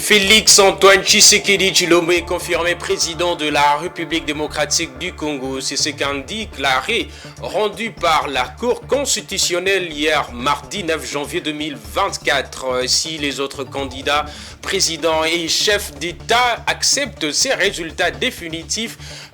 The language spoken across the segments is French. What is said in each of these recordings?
Félix-Antoine Tshisekedi Tshilombo est confirmé président de la République démocratique du Congo. C'est ce qu'indique l'arrêt rendu par la Cour constitutionnelle hier mardi 9 janvier 2024. Si les autres candidats, présidents et chefs d'État acceptent ces résultats définitifs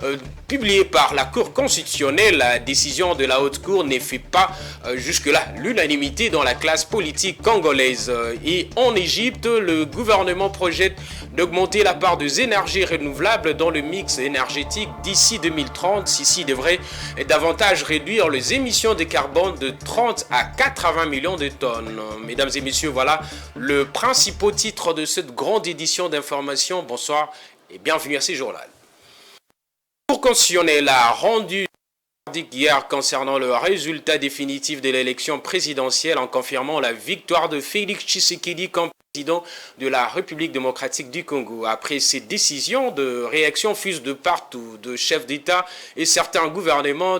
publiés par la Cour constitutionnelle, la décision de la Haute Cour ne fait pas jusque-là l'unanimité dans la classe politique congolaise. Et en Égypte, le gouvernement projette d'augmenter la part des énergies renouvelables dans le mix énergétique d'ici 2030. Ceci devrait davantage réduire les émissions de carbone de 30 à 80 millions de tonnes. Mesdames et messieurs, voilà le principal titre de cette grande édition d'information. Bonsoir et bienvenue à ces journal. La Cour constitutionnelle a rendu hier concernant le résultat définitif de l'élection présidentielle en confirmant la victoire de Félix Tshisekedi comme président de la République démocratique du Congo. Après ces décisions, de réactions fusent de partout, de chefs d'État et certains gouvernements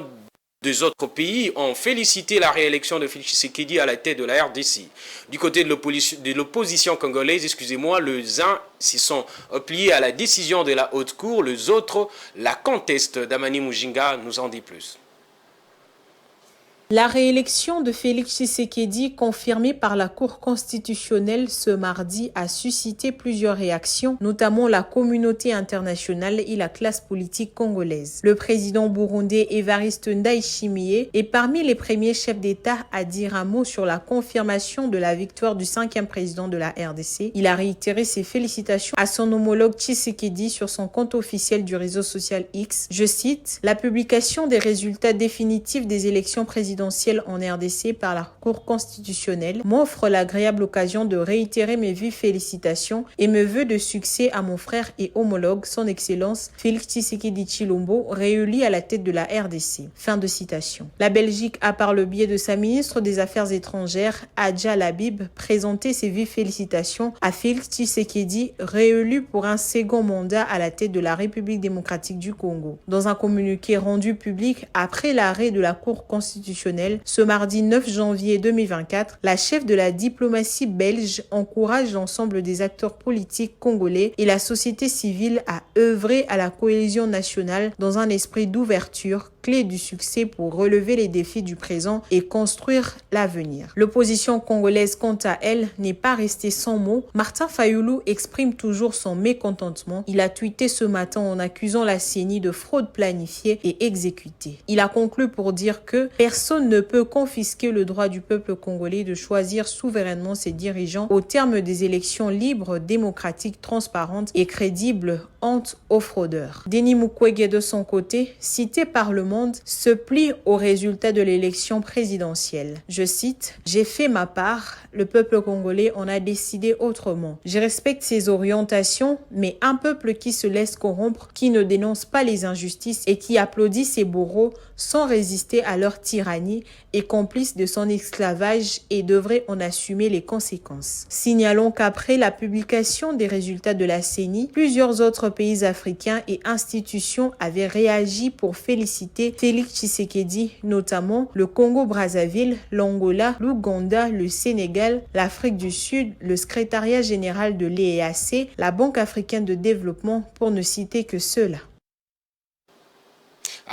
des autres pays ont félicité la réélection de Félix Tshisekedi à la tête de la RDC. Du côté de l'opposition congolaise, les uns s'y sont pliés à la décision de la Haute Cour, les autres la contestent. Damani Mujinga nous en dit plus. La réélection de Félix Tshisekedi, confirmée par la Cour constitutionnelle ce mardi, a suscité plusieurs réactions, notamment la communauté internationale et la classe politique congolaise. Le président burundais Evariste Ndayishimiye est parmi les premiers chefs d'État à dire un mot sur la confirmation de la victoire du 5e président de la RDC. Il a réitéré ses félicitations à son homologue Tshisekedi sur son compte officiel du réseau social X. Je cite, « La publication des résultats définitifs des élections présidentielles en RDC par la Cour constitutionnelle m'offre l'agréable occasion de réitérer mes vives félicitations et mes vœux de succès à mon frère et homologue, son Excellence Félix Tshisekedi Tshilombo, réélu à la tête de la RDC. » Fin de citation. La Belgique a, par le biais de sa ministre des Affaires étrangères, Adja Labib, présenté ses vives félicitations à Félix Tshisekedi, réélu pour un second mandat à la tête de la République démocratique du Congo. Dans un communiqué rendu public après l'arrêt de la Cour constitutionnelle, ce mardi 9 janvier 2024, la chef de la diplomatie belge encourage l'ensemble des acteurs politiques congolais et la société civile à œuvrer à la cohésion nationale dans un esprit d'ouverture, clé du succès pour relever les défis du présent et construire l'avenir. L'opposition congolaise, quant à elle, n'est pas restée sans mots. Martin Fayulu exprime toujours son mécontentement. Il a tweeté ce matin en accusant la CENI de fraude planifiée et exécutée. Il a conclu pour dire que personne ne peut confisquer le droit du peuple congolais de choisir souverainement ses dirigeants au terme des élections libres, démocratiques, transparentes et crédibles. Honte aux fraudeurs. Denis Mukwege, de son côté, cité par Le Monde, se plie aux résultats de l'élection présidentielle. Je cite, « J'ai fait ma part, le peuple congolais en a décidé autrement. Je respecte ses orientations, mais un peuple qui se laisse corrompre, qui ne dénonce pas les injustices et qui applaudit ses bourreaux sans résister à leur tyrannie est complice de son esclavage et devrait en assumer les conséquences. » Signalons qu'après la publication des résultats de la CENI, plusieurs autres pays africains et institutions avaient réagi pour féliciter Félix Tshisekedi, notamment le Congo-Brazzaville, l'Angola, l'Ouganda, le Sénégal, l'Afrique du Sud, le secrétariat général de l'EAC, la Banque africaine de développement, pour ne citer que ceux-là.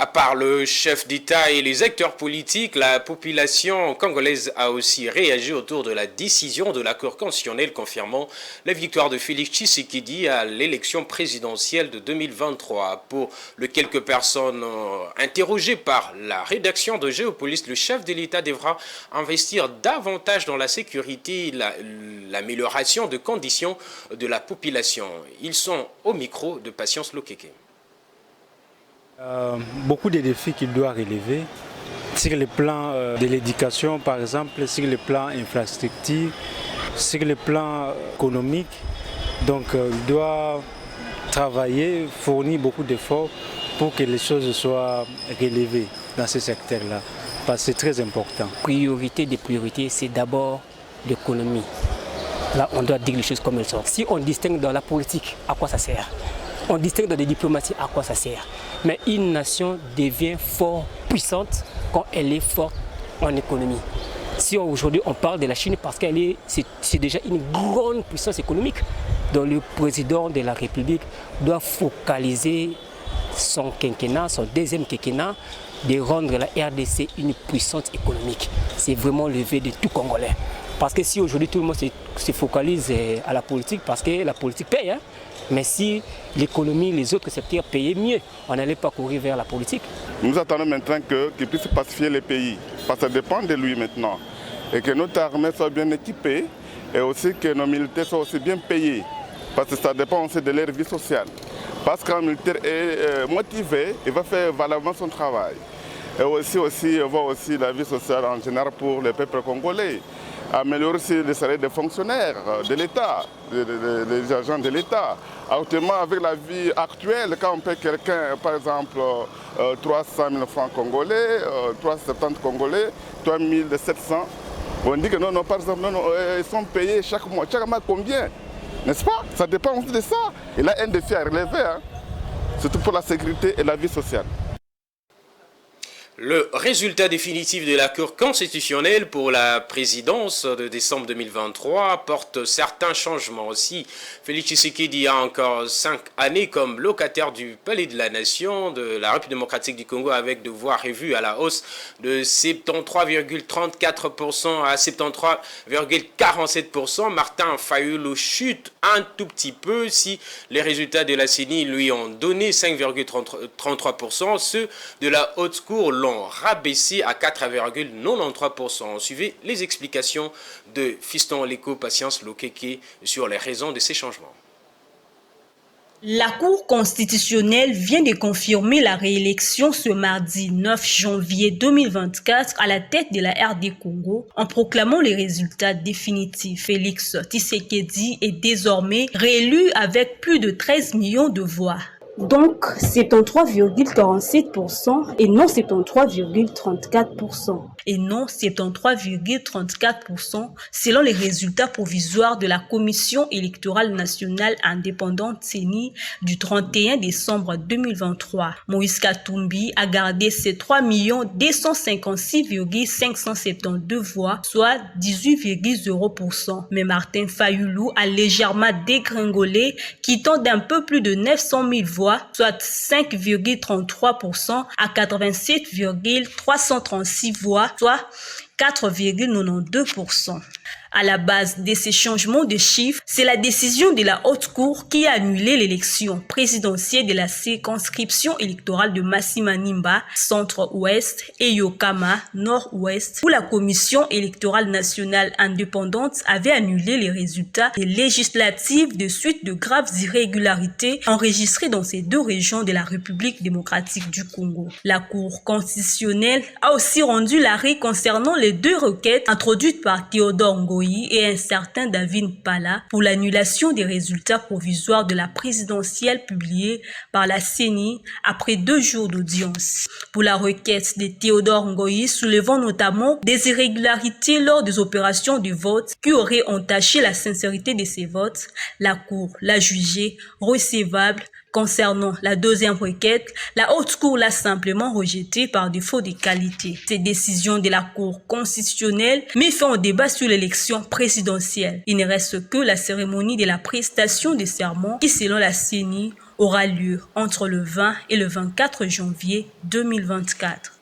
À part le chef d'État et les acteurs politiques, la population congolaise a aussi réagi autour de la décision de la Cour constitutionnelle confirmant la victoire de Félix Tshisekedi à l'élection présidentielle de 2023. Pour les quelques personnes interrogées par la rédaction de Géopolis, le chef de l'État devra investir davantage dans la sécurité et l'amélioration des conditions de la population. Ils sont au micro de Patience Lokeke. Beaucoup de défis qu'il doit relever sur le plan de l'éducation, par exemple, sur le plan infrastructure, sur le plan économique. Donc il doit travailler, fournir beaucoup d'efforts pour que les choses soient relevées dans ce secteur-là, parce que c'est très important. Priorité des priorités, c'est d'abord l'économie. Là, on doit dire les choses comme elles sont. Si on distingue dans la politique, à quoi ça sert ? On distingue dans les diplomaties, à quoi ça sert? Mais une nation devient fort puissante quand elle est forte en économie. Si aujourd'hui on parle de la Chine, parce c'est déjà une grande puissance économique, dont le président de la République doit focaliser son quinquennat, son deuxième quinquennat, de rendre la RDC une puissance économique. C'est vraiment le vœu de tout Congolais. Parce que si aujourd'hui tout le monde se focalise à la politique, parce que la politique paye, hein, mais si l'économie, les autres secteurs payaient mieux, on n'allait pas courir vers la politique. Nous attendons maintenant qu'il puisse pacifier les pays, parce que ça dépend de lui maintenant. Et que notre armée soit bien équipée et aussi que nos militaires soient aussi bien payés. Parce que ça dépend aussi de leur vie sociale. Parce qu'un militaire est motivé, il va faire valablement son travail. Et aussi voir aussi la vie sociale en général pour le peuple congolais. Améliorer aussi les salaires des fonctionnaires de l'État, des agents de l'État. Actuellement, avec la vie actuelle, quand on paie quelqu'un, par exemple, 300 000 francs congolais, 370 congolais, 3 700, on dit que non, par exemple, ils sont payés chaque mois. Chaque mois, combien? N'est-ce pas? Ça dépend aussi de ça. Il a un défi à relever, hein, surtout pour la sécurité et la vie sociale. Le résultat définitif de la Cour constitutionnelle pour la présidence de décembre 2023 apporte certains changements aussi. Félix Tshisekedi a encore 5 années comme locataire du Palais de la Nation de la République démocratique du Congo avec de voix revues à la hausse de 73,34% à 73,47%. Martin Fayulu chute un tout petit peu si les résultats de la CENI lui ont donné 5,33%. Ceux de la Haute Cour l'ont rabaissé à 4,93%. Suivez les explications de Fiston Leko Patience Lokeke sur les raisons de ces changements. La Cour constitutionnelle vient de confirmer la réélection ce mardi 9 janvier 2024 à la tête de la RD Congo en proclamant les résultats définitifs. Félix Tshisekedi est désormais réélu avec plus de 13 millions de voix. Donc 73,47% et non 73,34%. Et non 73,34% selon les résultats provisoires de la Commission électorale nationale indépendante CENI du 31 décembre 2023. Moïse Katumbi a gardé ses 3 256,572 voix, soit 18,0%. Mais Martin Fayulu a légèrement dégringolé, quittant d'un peu plus de 900 000 voix, soit 5,33% à 87,336 voix, soit 4,92%. À la base de ces changements de chiffres, c'est la décision de la Haute Cour qui a annulé l'élection présidentielle de la circonscription électorale de Massi-Manimba, centre-ouest, et Yokama, nord-ouest, où la Commission électorale nationale indépendante avait annulé les résultats des législatives de suite de graves irrégularités enregistrées dans ces deux régions de la République démocratique du Congo. La Cour constitutionnelle a aussi rendu l'arrêt concernant les deux requêtes introduites par Théodore Ngoyi et un certain David Pala pour l'annulation des résultats provisoires de la présidentielle publiée par la CENI après 2 jours d'audience. Pour la requête de Théodore Ngoyi soulevant notamment des irrégularités lors des opérations de vote qui auraient entaché la sincérité de ces votes, la Cour l'a jugée recevable. Concernant la deuxième requête, la Haute Cour l'a simplement rejetée par défaut de qualité. Ces décisions de la Cour constitutionnelle met fin au débat sur l'élection présidentielle. Il ne reste que la cérémonie de la prestation de serment qui, selon la CENI, aura lieu entre le 20 et le 24 janvier 2024.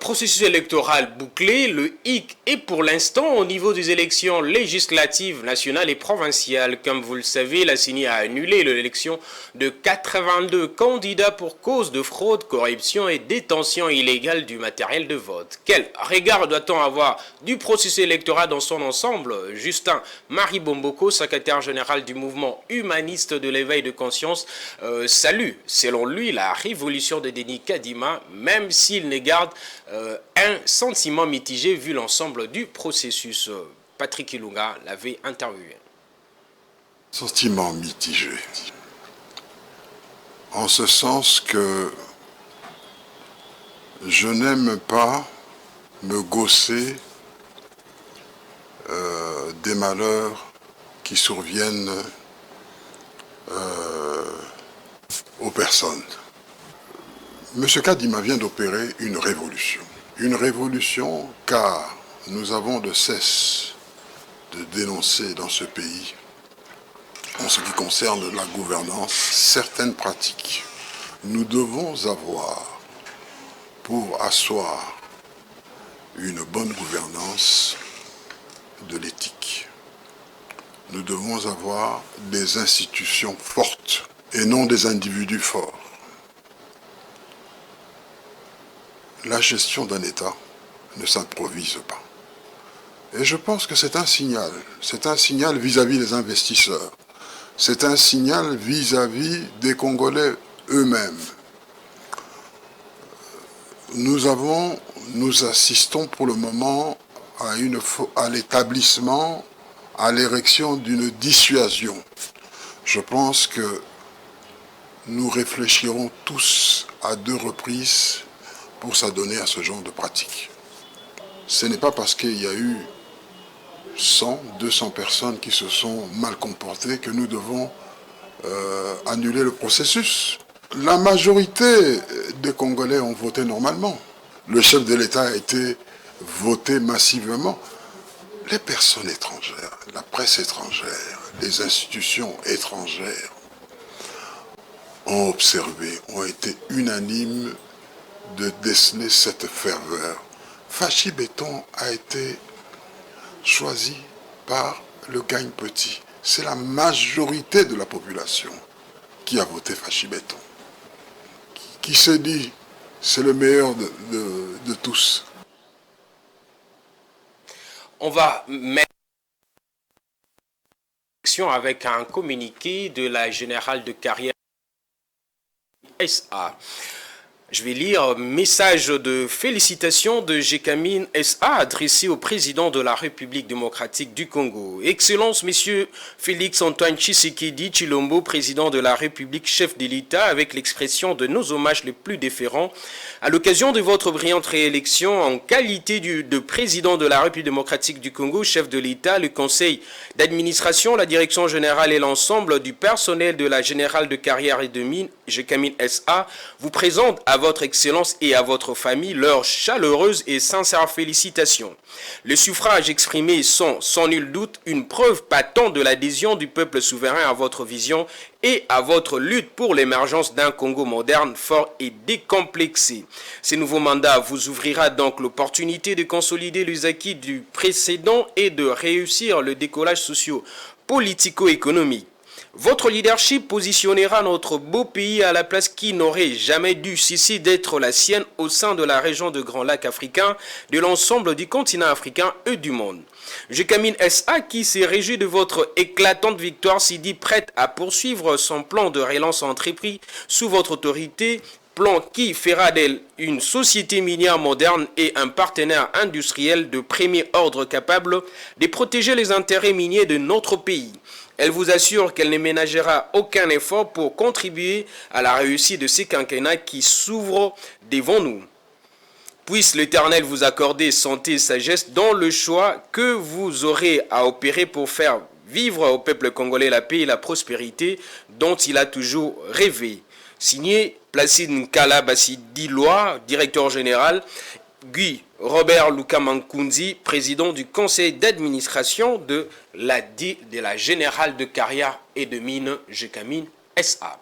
Processus électoral bouclé, le hic est pour l'instant au niveau des élections législatives nationales et provinciales. Comme vous le savez, la CENI a annulé l'élection de 82 candidats pour cause de fraude, corruption et détention illégale du matériel de vote. Quel regard doit-on avoir du processus électoral dans son ensemble? Justin Maribomboko, secrétaire général du mouvement humaniste de l'éveil de conscience, salue, selon lui, la révolution de Denis Kadima, même s'il ne garde un sentiment mitigé vu l'ensemble du processus. Patrick Ilunga l'avait interviewé. Sentiment mitigé. En ce sens que je n'aime pas me gausser des malheurs qui surviennent aux personnes. M. Kadima vient d'opérer une révolution. Une révolution car nous avons de cesse de dénoncer dans ce pays, en ce qui concerne la gouvernance, certaines pratiques. Nous devons avoir, pour asseoir une bonne gouvernance, de l'éthique. Nous devons avoir des institutions fortes et non des individus forts. La gestion d'un État ne s'improvise pas. Et je pense que c'est un signal vis-à-vis des investisseurs. C'est un signal vis-à-vis des Congolais eux-mêmes. Nous assistons pour le moment à l'établissement, à l'érection d'une dissuasion. Je pense que nous réfléchirons tous à 2 reprises pour s'adonner à ce genre de pratique. Ce n'est pas parce qu'il y a eu 100, 200 personnes qui se sont mal comportées que nous devons annuler le processus. La majorité des Congolais ont voté normalement. Le chef de l'État a été voté massivement. Les personnes étrangères, la presse étrangère, les institutions étrangères ont observé, ont été unanimes de déceler cette ferveur. Fachi Béton a été choisi par le Gagne Petit. C'est la majorité de la population qui a voté Fachi Béton, qui se dit c'est le meilleur de tous. On va mettre avec un communiqué de la générale de carrière SA. Je vais lire message de félicitations de Gécamine SA adressé au président de la République démocratique du Congo. Excellence, Monsieur Félix Antoine Tshisekedi Tshilombo, président de la République, chef de l'État, avec l'expression de nos hommages les plus déférents à l'occasion de votre brillante réélection en qualité de président de la République démocratique du Congo, chef de l'État, le conseil d'administration, la direction générale et l'ensemble du personnel de la générale de carrière et de mine Gécamine SA vous présente à votre excellence et à votre famille leurs chaleureuses et sincères félicitations. Les suffrages exprimés sont sans nul doute une preuve patente de l'adhésion du peuple souverain à votre vision et à votre lutte pour l'émergence d'un Congo moderne, fort et décomplexé. Ce nouveau mandat vous ouvrira donc l'opportunité de consolider les acquis du précédent et de réussir le décollage socio-politico-économique. Votre leadership positionnera notre beau pays à la place qui n'aurait jamais dû cesser d'être la sienne au sein de la région de Grand Lac africain, de l'ensemble du continent africain et du monde. Gécamine SA, qui s'est réjoui de votre éclatante victoire, s'y dit prête à poursuivre son plan de relance entrepris sous votre autorité, plan qui fera d'elle une société minière moderne et un partenaire industriel de premier ordre capable de protéger les intérêts miniers de notre pays. Elle vous assure qu'elle ne ménagera aucun effort pour contribuer à la réussite de ces quinquennats qui s'ouvrent devant nous. Puisse l'Éternel vous accorder santé et sagesse dans le choix que vous aurez à opérer pour faire vivre au peuple congolais la paix et la prospérité dont il a toujours rêvé. Signé Placide Nkala Bassi-Dilois, directeur général, Guy Robert Lukamankunzi, président du conseil d'administration de la générale de carrière et de mine Gécamine SA.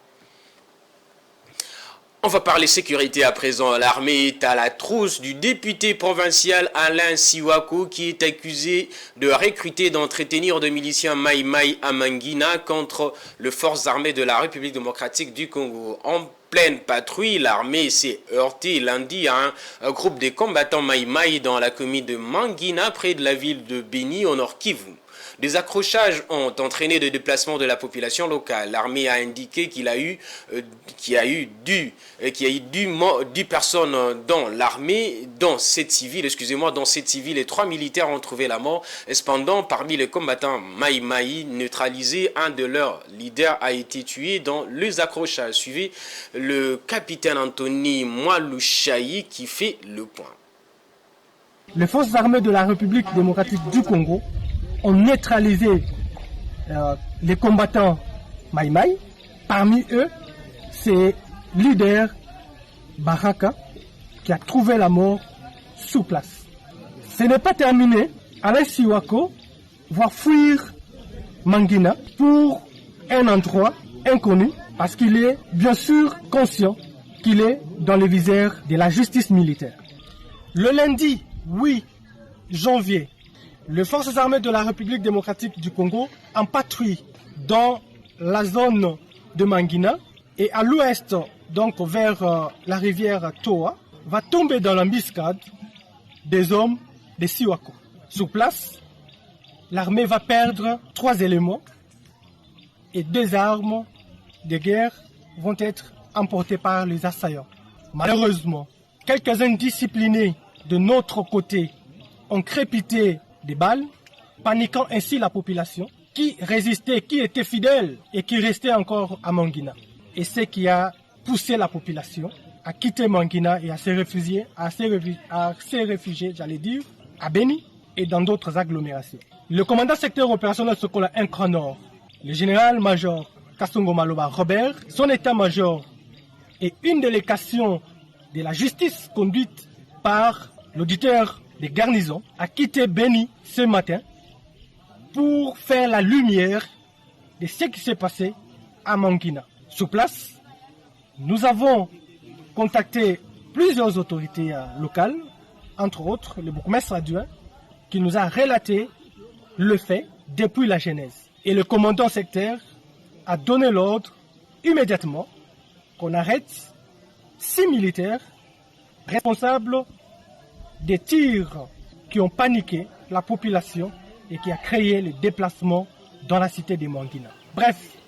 On va parler sécurité à présent. L'armée est à la trousse du député provincial Alain Siwako qui est accusé de recruter et d'entretenir de miliciens Maï Maï à Mangina contre les forces armées de la République démocratique du Congo. En pleine patrouille, l'armée s'est heurtée lundi à un groupe de combattants Maï Maï dans la commune de Mangina près de la ville de Beni au nord Kivu. Des accrochages ont entraîné le déplacement de la population locale. L'armée a indiqué qu'il y a eu 10 personnes dans l'armée, dont 7 civils, et 3 militaires ont trouvé la mort. Cependant, parmi les combattants Maï Maï neutralisés, un de leurs leaders a été tué dans les accrochages. Suivez le capitaine Anthony Mwalushayi qui fait le point. Les forces armées de la République démocratique du Congo ont neutralisé les combattants Maï Maï. Parmi eux, c'est leader Baraka qui a trouvé la mort sur place. Ce n'est pas terminé. Alain Siwako va fuir Mangina pour un endroit inconnu parce qu'il est bien sûr conscient qu'il est dans le viseur de la justice militaire. Le lundi 8 janvier, les forces armées de la République démocratique du Congo en patrouille dans la zone de Mangina et à l'ouest, donc vers la rivière Toa, va tomber dans l'embuscade des hommes de Siwako. Sur place, l'armée va perdre 3 éléments et 2 armes de guerre vont être emportées par les assaillants. Malheureusement, quelques indisciplinés de notre côté ont crépité des balles, paniquant ainsi la population qui résistait, qui était fidèle et qui restait encore à Mangina. Et ce qui a poussé la population à quitter Mangina et à se réfugier, j'allais dire, à Beni et dans d'autres agglomérations. Le commandant secteur opérationnel Sokola 1 Grand Nord, le général-major Kasongo Maloba Robert, son état-major et une délégation de la justice conduite par l'auditeur des garnisons a quitté Beni ce matin pour faire la lumière de ce qui s'est passé à Mangina. Sur place, nous avons contacté plusieurs autorités locales, entre autres le bourgmestre adjoint, qui nous a relaté le fait depuis la genèse. Et le commandant secteur a donné l'ordre immédiatement qu'on arrête 6 militaires responsables des tirs qui ont paniqué la population et qui a créé le déplacement dans la cité de Mangina. Bref.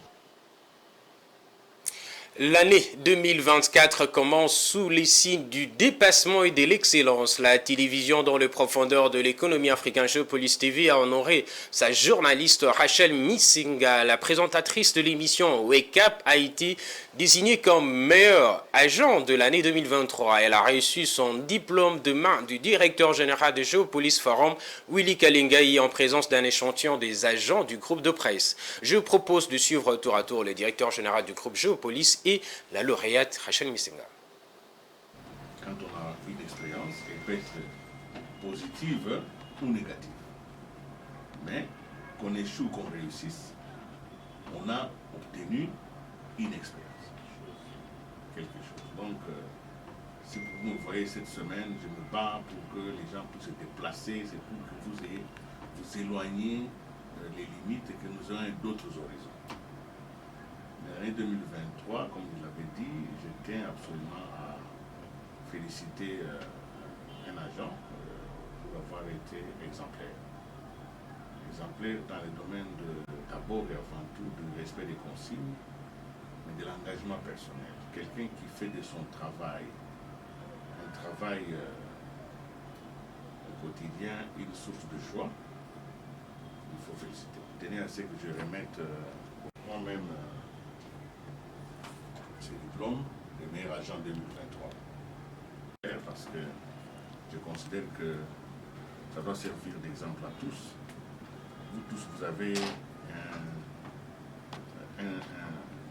L'année 2024 commence sous les signes du dépassement et de l'excellence. La télévision dans les profondeurs de l'économie africaine Géopolis TV a honoré sa journaliste Rachel Misinga. La présentatrice de l'émission Wake Up a été désignée comme meilleur agent de l'année 2023. Elle a reçu son diplôme de main du directeur général de Géopolis Forum, Willy Kalingai, en présence d'un échantillon des agents du groupe de presse. Je propose de suivre tour à tour le directeur général du groupe Géopolis et la lauréate Rachel Misinga. Quand on a une expérience, elle peut être positive ou négative. Mais qu'on échoue ou qu'on réussisse, on a obtenu une expérience. Quelque chose. Donc, si vous me voyez cette semaine, je me bats pour que les gens puissent se déplacer, c'est pour que vous ayez, vous éloigniez les limites et que nous ayons d'autres horizons. L'année 2023, comme vous l'avez dit, je tiens absolument à féliciter un agent pour avoir été exemplaire. Exemplaire dans le domaine d'abord et avant tout du respect des consignes, mais de l'engagement personnel. Quelqu'un qui fait de son travail un travail au quotidien une source de joie, il faut féliciter. Tenez à ce que je remette moi-même ce diplôme de meilleur agent 2023. Parce que je considère que ça doit servir d'exemple à tous. Vous tous, vous avez une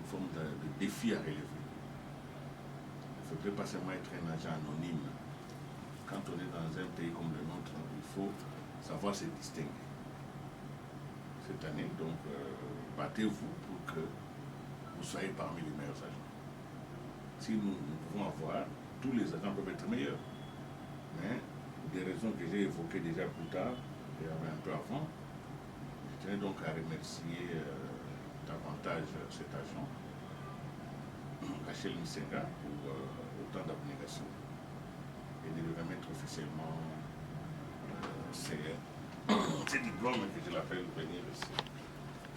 forme de défi à relever. Il ne faudrait pas seulement être un agent anonyme. Quand on est dans un pays comme le nôtre, il faut savoir se distinguer. Cette année, donc, battez-vous pour que vous soyez parmi les meilleurs agents. Si nous pouvons avoir, tous les agents peuvent être meilleurs. Mais, pour des raisons que j'ai évoquées déjà plus tard, et un peu avant, je tenais donc à remercier davantage cet agent, Rachel Misinga, pour autant d'abnégation, et de lui remettre officiellement ces diplômes que je l'appelle venir ici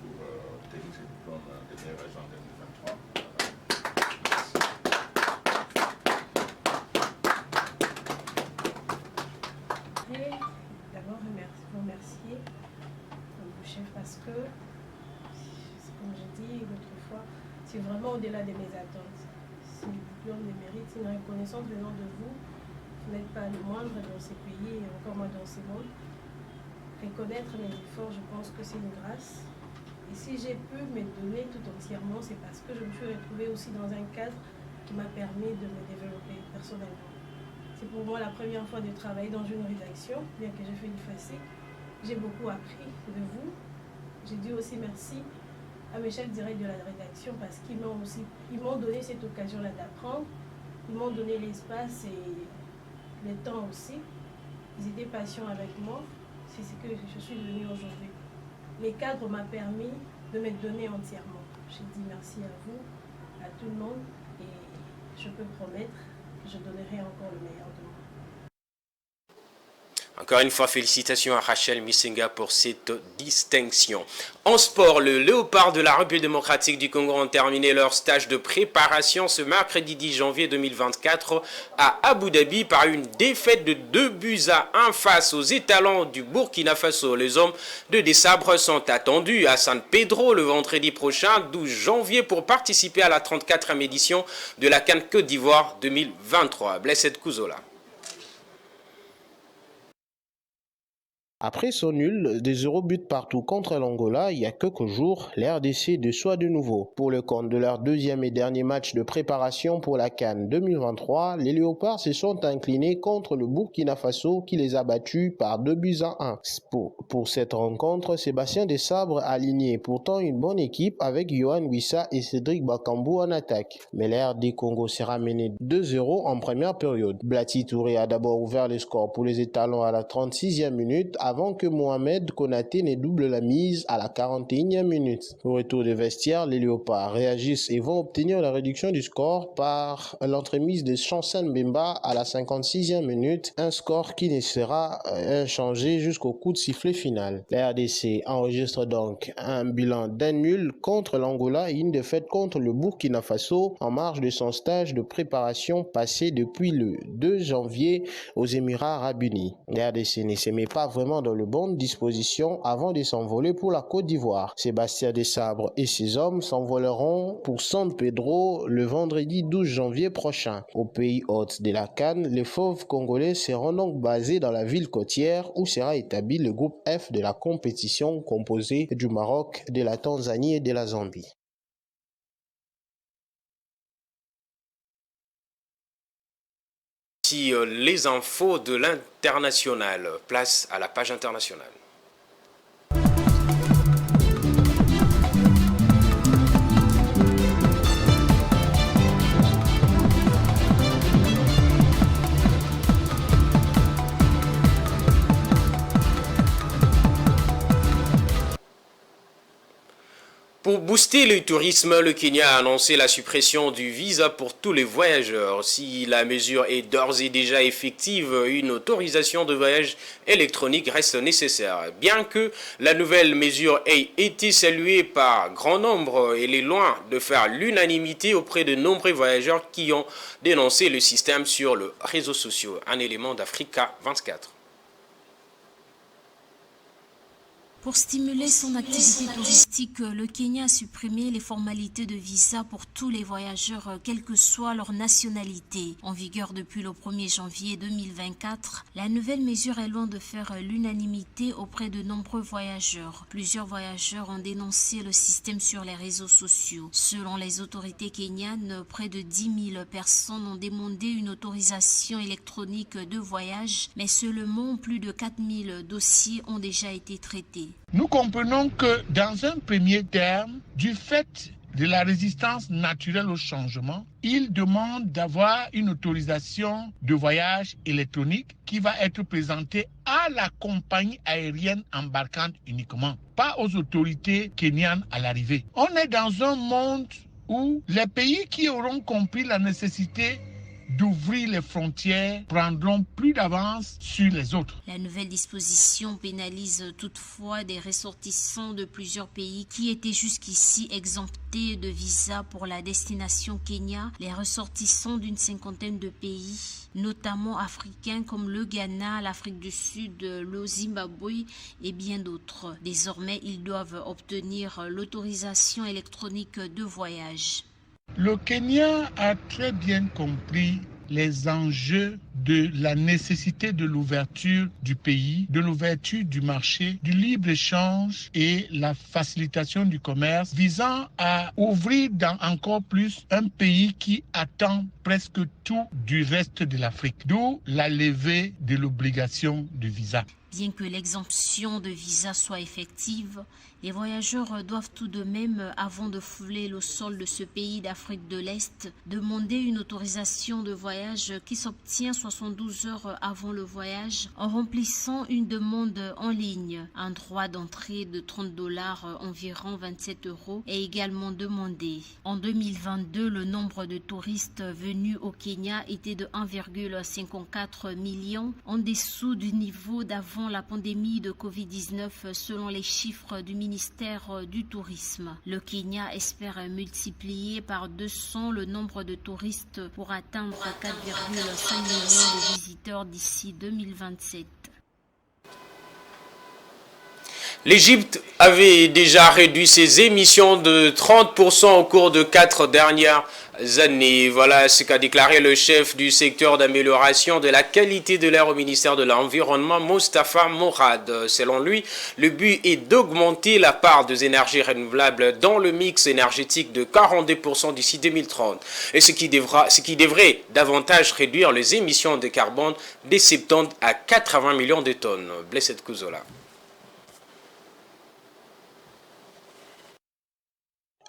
pour obtenir ce diplôme de meilleur agent 2023. D'abord, vous remercier, mon chef, parce que, comme j'ai dit l'autre fois, c'est vraiment au-delà de mes attentes. C'est le diplôme de mérite, c'est une reconnaissance venant de vous. Vous n'êtes pas le moindre dans ces pays et encore moins dans ces mondes. Reconnaître mes efforts, je pense que c'est une grâce. Et si j'ai pu me donner tout entièrement, c'est parce que je me suis retrouvée aussi dans un cadre qui m'a permis de me développer personnellement. C'est pour moi la première fois de travailler dans une rédaction, bien que j'ai fait du FASIC. J'ai beaucoup appris de vous. J'ai dit aussi merci à mes chefs directs de la rédaction parce qu'ils m'ont donné cette occasion-là d'apprendre. Ils m'ont donné l'espace et le temps aussi. Ils étaient patients avec moi. C'est ce que je suis devenue aujourd'hui. Les cadres m'ont permis de me donner entièrement. Je dis merci à vous, à tout le monde, et je peux promettre que je donnerai encore le meilleur de moi. Encore une fois, félicitations à Rachel Misinga pour cette distinction. En sport, le Léopard de la République démocratique du Congo ont terminé leur stage de préparation ce mercredi 10 janvier 2024 à Abu Dhabi par une défaite de 2-1 face aux étalons du Burkina Faso. Les hommes de Dessabres sont attendus à San Pedro le vendredi prochain, 12 janvier, pour participer à la 34e édition de la CAN Côte d'Ivoire 2023. Blessed Kouzola. Après son nul des 0 buts partout contre l'Angola, il y a quelques jours, la RDC déçoit de nouveau. Pour le compte de leur deuxième et dernier match de préparation pour la CAN 2023, les Léopards se sont inclinés contre le Burkina Faso qui les a battus par 2-1. Pour cette rencontre, Sébastien Dessabres a aligné pourtant une bonne équipe avec Yohan Wissa et Cédric Bakambu en attaque. Mais la RD Congo s'est ramené 2-0 en première période. Blati Touré a d'abord ouvert le score pour les étalons à la 36e minute avant que Mohamed Konaté ne double la mise à la 41e minute. Au retour des vestiaires, les Léopards réagissent et vont obtenir la réduction du score par l'entremise de Chancel Mbemba à la 56e minute, un score qui ne sera inchangé jusqu'au coup de sifflet final. La RDC enregistre donc un bilan d'un nul contre l'Angola et une défaite contre le Burkina Faso en marge de son stage de préparation passé depuis le 2 janvier aux Émirats Arabes Unis. La RDC ne se met pas vraiment dans de bonnes dispositions avant de s'envoler pour la Côte d'Ivoire. Sébastien Dessabres et ses hommes s'envoleront pour San Pedro le vendredi 12 janvier prochain. Au pays hôte de la CAN, les fauves congolais seront donc basés dans la ville côtière où sera établi le groupe F de la compétition composé du Maroc, de la Tanzanie et de la Zambie. Les infos de l'international. Place à la page internationale. Pour booster le tourisme, le Kenya a annoncé la suppression du visa pour tous les voyageurs. Si la mesure est d'ores et déjà effective, une autorisation de voyage électronique reste nécessaire. Bien que la nouvelle mesure ait été saluée par grand nombre, elle est loin de faire l'unanimité auprès de nombreux voyageurs qui ont dénoncé le système sur les réseaux sociaux. Un élément d'Africa 24. Pour stimuler son activité touristique, le Kenya a supprimé les formalités de visa pour tous les voyageurs, quelle que soit leur nationalité. En vigueur depuis le 1er janvier 2024, la nouvelle mesure est loin de faire l'unanimité auprès de nombreux voyageurs. Plusieurs voyageurs ont dénoncé le système sur les réseaux sociaux. Selon les autorités kenyanes, près de 10 000 personnes ont demandé une autorisation électronique de voyage, mais seulement plus de 4 000 dossiers ont déjà été traités. Nous comprenons que dans un premier terme, du fait de la résistance naturelle au changement, il demande d'avoir une autorisation de voyage électronique qui va être présentée à la compagnie aérienne embarquante uniquement, pas aux autorités kenyanes à l'arrivée. On est dans un monde où les pays qui auront compris la nécessité d'ouvrir les frontières prendront plus d'avance sur les autres. La nouvelle disposition pénalise toutefois des ressortissants de plusieurs pays qui étaient jusqu'ici exemptés de visa pour la destination Kenya, les ressortissants d'une cinquantaine de pays, notamment africains comme le Ghana, l'Afrique du Sud, le Zimbabwe et bien d'autres. Désormais, ils doivent obtenir l'autorisation électronique de voyage. Le Kenya a très bien compris les enjeux de la nécessité de l'ouverture du pays, de l'ouverture du marché, du libre-échange et la facilitation du commerce visant à ouvrir encore plus un pays qui attend presque tout du reste de l'Afrique, d'où la levée de l'obligation de visa. Bien que l'exemption de visa soit effective, les voyageurs doivent tout de même, avant de fouler le sol de ce pays d'Afrique de l'Est, demander une autorisation de voyage qui s'obtient 72 heures avant le voyage en remplissant une demande en ligne. Un droit d'entrée de $30, environ 27 € est également demandé. En 2022, le nombre de touristes venus au Kenya était de 1,54 million, en dessous du niveau d'avant la pandémie de Covid-19 selon les chiffres du ministère du Tourisme. Le Kenya espère multiplier par 200 le nombre de touristes pour atteindre 4,5 millions de visiteurs d'ici 2027. L'Égypte avait déjà réduit ses émissions de 30% au cours de 4 dernières années. Voilà ce qu'a déclaré le chef du secteur d'amélioration de la qualité de l'air au ministère de l'Environnement, Moustapha Morad. Selon lui, le but est d'augmenter la part des énergies renouvelables dans le mix énergétique de 42% d'ici 2030. Et ce qui devrait davantage réduire les émissions de carbone des 70 à 80 millions de tonnes. Blessed Kouzola.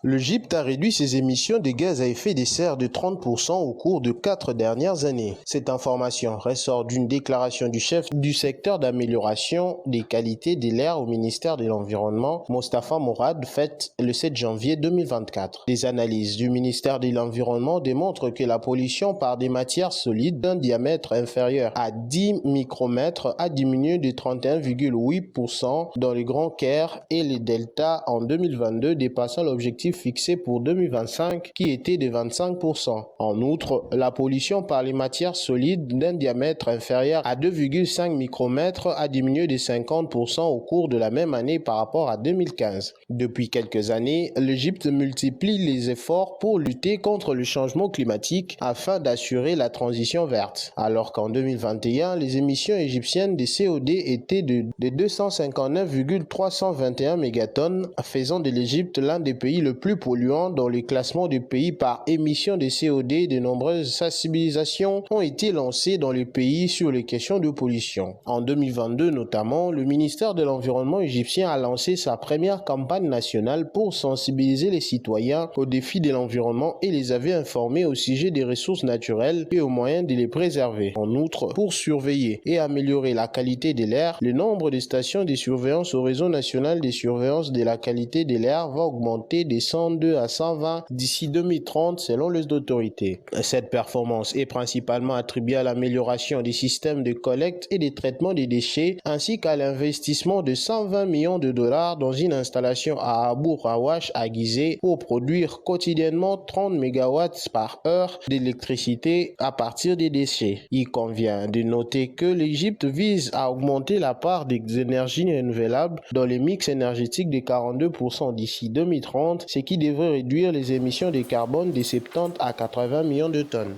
L'Égypte a réduit ses émissions de gaz à effet de serre de 30% au cours de 4 dernières années. Cette information ressort d'une déclaration du chef du secteur d'amélioration des qualités de l'air au ministère de l'Environnement, Moustapha Morad, faite le 7 janvier 2024. Des analyses du ministère de l'Environnement démontrent que la pollution par des matières solides d'un diamètre inférieur à 10 micromètres a diminué de 31,8% dans le Grand Caire et les deltas en 2022, dépassant l'objectif fixé pour 2025 qui était de 25%. En outre, la pollution par les matières solides d'un diamètre inférieur à 2,5 micromètres a diminué de 50% au cours de la même année par rapport à 2015. Depuis quelques années, l'Égypte multiplie les efforts pour lutter contre le changement climatique afin d'assurer la transition verte. Alors qu'en 2021, les émissions égyptiennes de CO2 étaient de 259,321 mégatonnes, faisant de l'Égypte l'un des pays le plus polluant dans le classement du pays par émission de CO2. De nombreuses sensibilisations ont été lancées dans le pays sur les questions de pollution. En 2022 notamment, le ministère de l'Environnement égyptien a lancé sa première campagne nationale pour sensibiliser les citoyens aux défis de l'environnement et les avait informés au sujet des ressources naturelles et aux moyens de les préserver. En outre, pour surveiller et améliorer la qualité de l'air, le nombre de stations de surveillance au réseau national de surveillance de la qualité de l'air va augmenter de 102 à 120 d'ici 2030 selon les autorités. Cette performance est principalement attribuée à l'amélioration des systèmes de collecte et de traitement des déchets ainsi qu'à l'investissement de 120 millions de dollars dans une installation à Abu Rawash à Gizeh pour produire quotidiennement 30 MW par heure d'électricité à partir des déchets. Il convient de noter que l'Égypte vise à augmenter la part des énergies renouvelables dans les mix énergétiques de 42% d'ici 2030, ce qui devrait réduire les émissions de carbone de 70 à 80 millions de tonnes.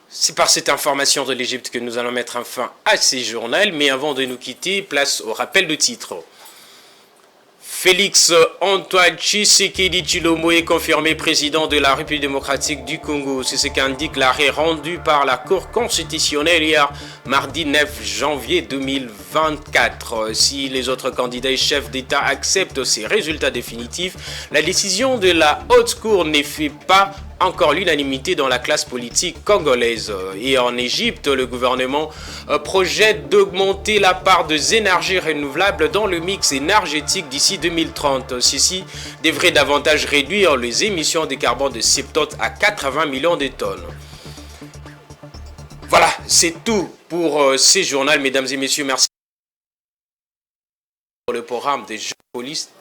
C'est par cette information de l'Égypte que nous allons mettre un fin à ces journaux, mais avant de nous quitter, place au rappel de titre. Félix Antoine Tshisekedi Tshilombo est confirmé président de la République démocratique du Congo. C'est ce qu'indique l'arrêt rendu par la Cour constitutionnelle hier, mardi 9 janvier 2024. Si les autres candidats et chefs d'État acceptent ces résultats définitifs, la décision de la Haute Cour ne fait pas encore l'unanimité dans la classe politique congolaise. Et en Égypte, le gouvernement projette d'augmenter la part des énergies renouvelables dans le mix énergétique d'ici 2030. Ceci devrait davantage réduire les émissions de carbone de 70 à 80 millions de tonnes. Voilà, c'est tout pour ces journaux, mesdames et messieurs. Merci pour le programme des journalistes.